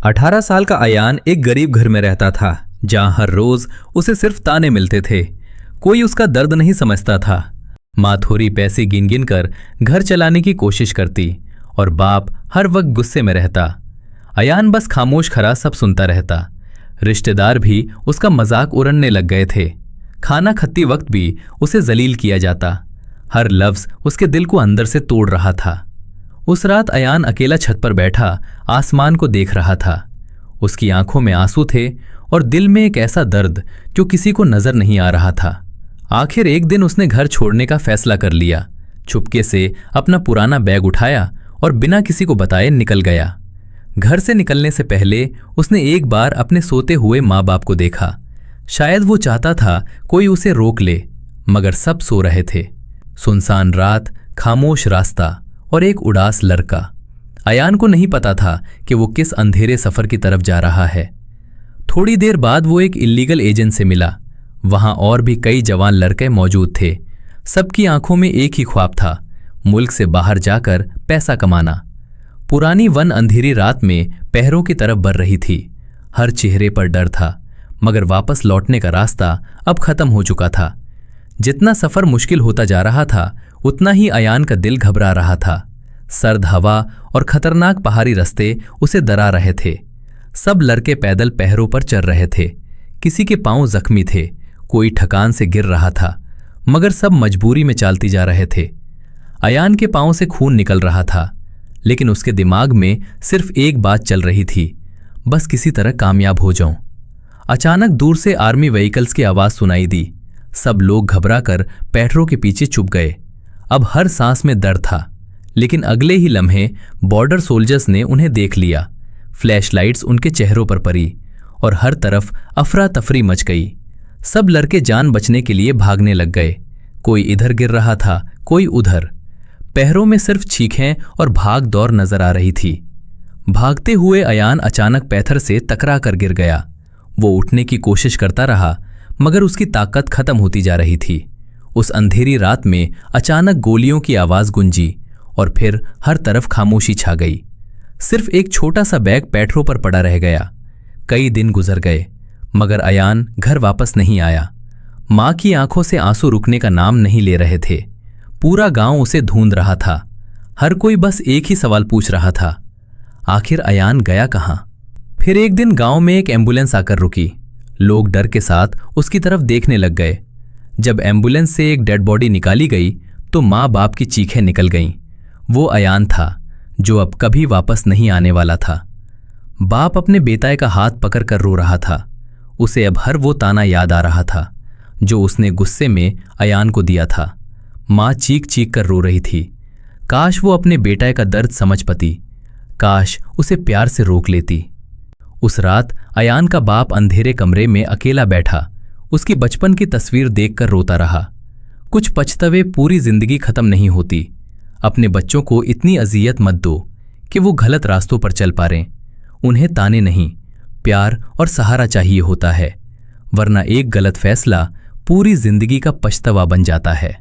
18 साल का अयान एक गरीब घर में रहता था, जहां हर रोज उसे सिर्फ ताने मिलते थे। कोई उसका दर्द नहीं समझता था। माँ थोड़ी पैसे गिन गिन कर घर चलाने की कोशिश करती और बाप हर वक्त गुस्से में रहता। अयान बस खामोश खरा सब सुनता रहता। रिश्तेदार भी उसका मजाक उड़ने लग गए थे। खाना खाते वक्त भी उसे जलील किया जाता। हर लफ्ज उसके दिल को अंदर से तोड़ रहा था। उस रात अयान अकेला छत पर बैठा आसमान को देख रहा था। उसकी आंखों में आंसू थे और दिल में एक ऐसा दर्द जो किसी को नजर नहीं आ रहा था। आखिर एक दिन उसने घर छोड़ने का फैसला कर लिया। चुपके से अपना पुराना बैग उठाया और बिना किसी को बताए निकल गया। घर से निकलने से पहले उसने एक बार अपने सोते हुए माँ बाप को देखा। शायद वो चाहता था कोई उसे रोक ले, मगर सब सो रहे थे। सुनसान रात, खामोश रास्ता और एक उदास लड़का। अयान को नहीं पता था कि वो किस अंधेरे सफर की तरफ जा रहा है। थोड़ी देर बाद वो एक इल्लीगल एजेंट से मिला। वहां और भी कई जवान लड़के मौजूद थे। सबकी आंखों में एक ही ख्वाब था, मुल्क से बाहर जाकर पैसा कमाना। पुरानी वन अंधेरी रात में पहरों की तरफ बढ़ रही थी। हर चेहरे पर डर था, मगर वापस लौटने का रास्ता अब खत्म हो चुका था। जितना सफर मुश्किल होता जा रहा था, उतना ही अयान का दिल घबरा रहा था। सर्द हवा और खतरनाक पहाड़ी रास्ते उसे डरा रहे थे। सब लड़के पैदल पहरों पर चल रहे थे। किसी के पांव जख्मी थे, कोई ठकान से गिर रहा था, मगर सब मजबूरी में चलती जा रहे थे। अयान के पांव से खून निकल रहा था, लेकिन उसके दिमाग में सिर्फ एक बात चल रही थी, बस किसी तरह कामयाब हो जाऊं। अचानक दूर से आर्मी व्हीकल्स की आवाज सुनाई दी। सब लोग घबराकर पैठरों के पीछे छुप गए। अब हर सांस में दर्द था, लेकिन अगले ही लम्हे बॉर्डर सोल्जर्स ने उन्हें देख लिया। फ्लैशलाइट्स उनके चेहरों पर पड़ी और हर तरफ अफरा तफरी मच गई। सब लड़के जान बचने के लिए भागने लग गए। कोई इधर गिर रहा था, कोई उधर। पैरों में सिर्फ चीखें और भाग दौड़ नजर आ रही थी। भागते हुए अयान अचानक पैथर से टकरा कर गिर गया। वो उठने की कोशिश करता रहा, मगर उसकी ताकत खत्म होती जा रही थी। उस अंधेरी रात में अचानक गोलियों की आवाज गूंजी और फिर हर तरफ खामोशी छा गई। सिर्फ एक छोटा सा बैग पैठरों पर पड़ा रह गया। कई दिन गुजर गए, मगर अयान घर वापस नहीं आया। माँ की आंखों से आंसू रुकने का नाम नहीं ले रहे थे। पूरा गांव उसे ढूंढ रहा था। हर कोई बस एक ही सवाल पूछ रहा था, आखिर अयान गया कहाँ? फिर एक दिन गांव में एक एम्बुलेंस आकर रुकी। लोग डर के साथ उसकी तरफ देखने लग गए। जब एम्बुलेंस से एक डेड बॉडी निकाली गई तो माँ बाप की चीखें निकल गईं। वो अयान था जो अब कभी वापस नहीं आने वाला था। बाप अपने बेटे का हाथ पकड़कर रो रहा था। उसे अब हर वो ताना याद आ रहा था जो उसने गुस्से में अयान को दिया था। माँ चीख चीख कर रो रही थी। काश वो अपने बेटे का दर्द समझ पाती, काश उसे प्यार से रोक लेती। उस रात अयान का बाप अंधेरे कमरे में अकेला बैठा उसकी बचपन की तस्वीर देखकर रोता रहा। कुछ पछतावे पूरी जिंदगी खत्म नहीं होती। अपने बच्चों को इतनी अजियत मत दो कि वो गलत रास्तों पर चल पा रहे। उन्हें ताने नहीं, प्यार और सहारा चाहिए होता है, वरना एक गलत फैसला पूरी जिंदगी का पछतावा बन जाता है।